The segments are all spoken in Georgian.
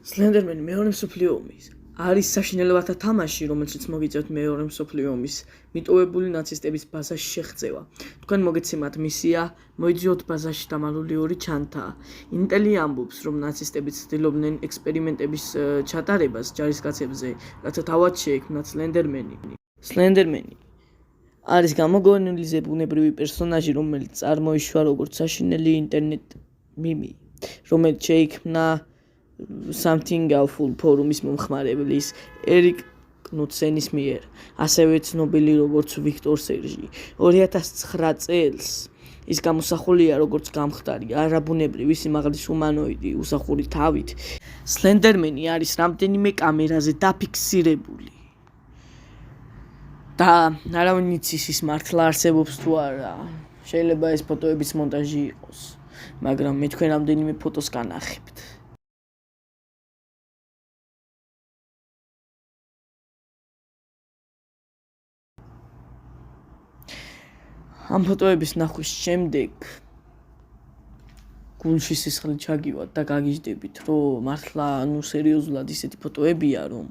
სლენდერმენი მეორე მსოფლიო ომის არის საშინელებათა თამაში, რომელშიც მოგიწევთ მეორე მსოფლიო ომის მიტოვებული ნაცისტების ბაზაში შეღწევა. თქვენ მოგეცემათ მისია, მოიძიოთ ბაზაში დამალული ორი ჩანთა. ინტელი ამბობს, რომ ნაცისტები ცდილობდნენ ექსპერიმენტების ჩატარებას ჯარისკაცებზე, რათა თავად შეექმნათ სლენდერმენი. სლენდერმენი არის გამოგონილი ზებუნებრივი პერსონაჟი, რომელიც წარმოიშვა როგორც საშინელი ინტერნეტ მიმი, რომელიც შეიქმნა Something Awful ფორუმის მომხმარებლის ერიკ კნუდსენის მიერ, ასევე ცნობილი როგორც ვიქტორ სერჟი. 2009 წელს ის გამოსახულია როგორც გამხდარი, არაბუნებრივი სიმაღლის ჰუმანოიდი უსახური თავით. სლენდერმენი არის რამდენიმე კამერაზე დაფიქსირებული. და არავინ იცის ის მართლა არსებობს თუ არა. შეიძლება ეს ფოტოების მონტაჟი იყოს, მაგრამ მე თქვენ რამდენიმე ფოტოს განახებთ. ამ ფოტოების ნახვის შემდეგ გულში სისხლი ჩაგივართ და გაგიჟდებით, რომ მართლა სერიოზულად ისეთი ფოტოებია, რომ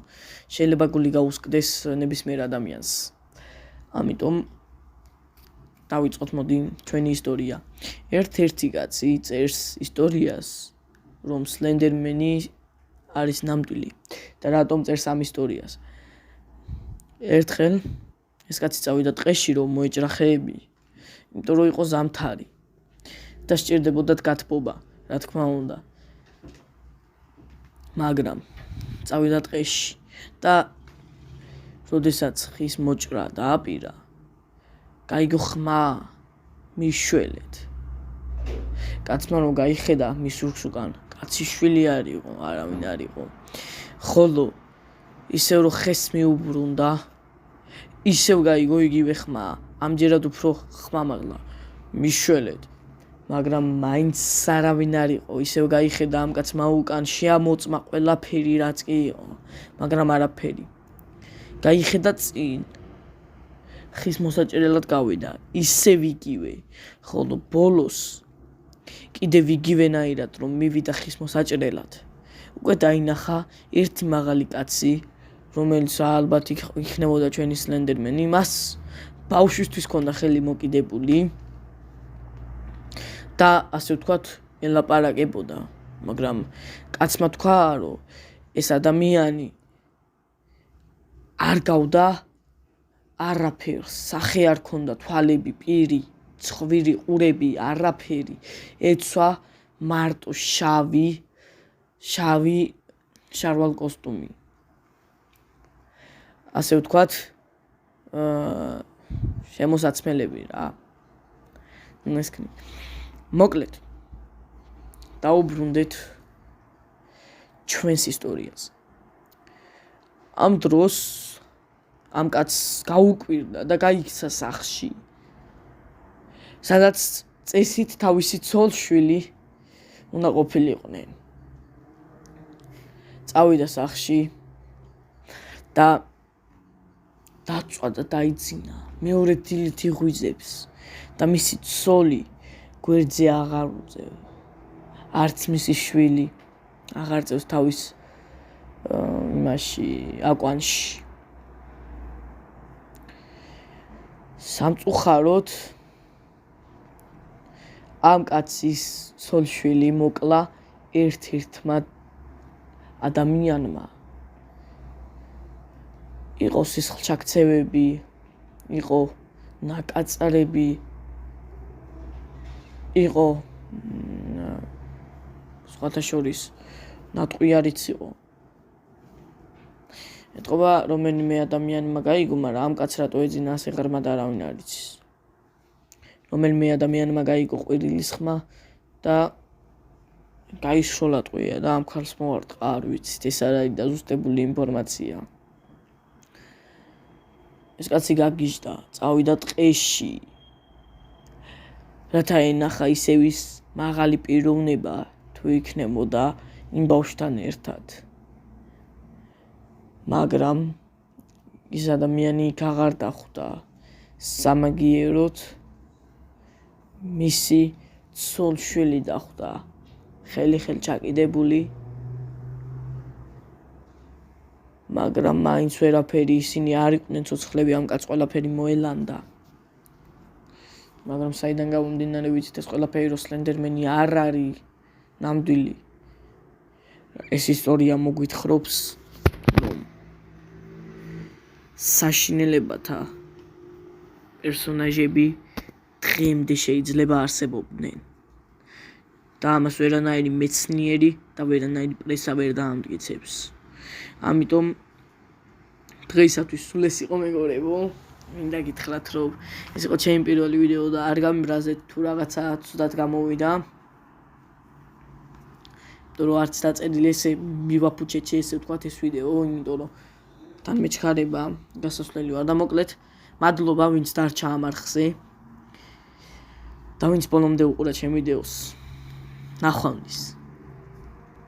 შეიძლება გული გაუსკდეს ნებისმიერ ადამიანს. ამიტომ დავიწყოთ მოდი ჩვენი ისტორია. ერთ-ერთი კაცი წერს ისტორიას, რომ სლენდერმენი არის ნამდვილი და რატომ წერს ამ ისტორიას. ერთხელ ეს კაცი წავიდა ტყეში, რომ მოეჭრახეები, იმიტომ რომ იყო ზამთარი და სჭირდებოდათ გათბობა, რა თქმა უნდა. მაგრამ წავიდა ტყეში და როდესაც ხის მოჭრა დააპირა, გაიგო ხმა მიშველეთ. კაცმა რომ გაიხედა მის რუქს უკან, კაცი შვილი არ იყო, არავინ არ იყო. ხოლო ისევ რომ ხეს მიუბრუნდა, ისევ გაიგო იგივე ხმა, ამჯერად უფრო ხმამაღლა მიშველეთ. მაგრამ მაინც არავინ არ იყო, ისევ გაიხედა ამ კაცმა უკან, შეამოწმა ყველაფერი რაც კი იყო, მაგრამ არაფერი. გაიხედა წინ, ხის მოსაჭრელად გავიდა, ისევ იგივე, ხოლო ბოლოს კიდევ იგივენაირად რომ მივიდა ხის მოსაჭრელად, უკვე დაინახა ერთი მაღალი კაცი, რომელიც ალბათ იქნებოდა ჩვენი სლენდერმენი. მას ბავშვისთვის ჰქონდა ხელი მოკიდებული და ასე ვთქვათ, ელაპარაკებოდა, მაგრამ კაცმა თქვა, რომ ეს ადამიანი არ გავდა არაფერს, სახე არ ქონდა, თვალები, პირი, ცხვირი, ყურები, არაფერი. ეცვა მარტო შავი შარვალ კოსტუმი. ასე ვთქვათ, შემოსაცმელები რა. მოკლედ, დაუბრუნდეთ ჩვენს ისტორიას. ამ დროს ამ კაცს გაუკვირდა და გაიქცა სახლში, სადაც წესით თავისი ცოლ-შვილი უნდა ყოფილიყვნენ. წავიდა სახლში და დაწვა და დაიძინა. მეორე დილით იღვიძებს და მისი ცოლი გვერდზე აღარ უწევს. არც მისი შვილი აღარ წევს თავის იმაში აკვანში. სამწუხაროდ ამ კაცის ცოლ-შვილი მოკლა ერთ-ერთმა ადამიანმა. იყო სისხლჩაქცევები, იყო ნაკაწრები, იყო სხვათა შორის ნატყვი არიც იყო. ეტყობა რომელიმე ადამიანმა გაიგო, მაგრამ ამ კაცს რატო ეძინა ასე ღრმად არავინ არ იცის. რომელიმე ადამიანმა გაიგო ყვირილის ხმა და გაიშროლა ტყვია და ამ ქალს მოვარტყა, არ ვიცით, ეს არ არის დაზუსტებული ინფორმაცია. ეს კაცი გაგიჟდა, წავიდა ტყეში, რათა ენახა ისევ ის მაღალი პიროვნება თუ იქნებოდა იმ ბავშვთან ერთად. მაგრამ ის ადამიანი იქ აღარ დახვდა. სამაგიეროდ მისი ცოლ-შვილი დახვდა, ხელი-ხელ ჩაკიდებული მაგრამ მაინც ვერაფერი ისინი არ იყვნენ ცოცხლები, ამ კაცს ყველაფერი მოელანდა. მაგრამ საიდან გამომდინარე ვიცით ეს ყველაფერი რომ სლენდერმენი არ არის ნამდვილი. ეს ისტორია მოგვითხრობს რომ საშინელებათა პერსონაჟები დღემდე შეიძლება არსებობდნენ. და ამას ვერანაირი მეცნიერი და ვერანაირი პრესა ვერ დაამტკიცებს. ამიტომ დღეისათვის სულ ეს იყო მეგობრებო. მინდა გითხრათ რომ ეს იყო ჩემი პირველი ვიდეო და არ გამიბრაზეთ თუ რაღაცა ცუდად გამოვიდა. რომ არც დაწერილი ესე მივაფუჩეჩე ესე ვთქვათ ეს ვიდეო, იმიტომ რომ თან მეჩქარება გასასვლელი ვარ და მოკლედ მადლობა ვინც დარჩა ამ არხზე და ვინც ბოლომდე უყურა ჩემ ვიდეოს. ნახვამდის.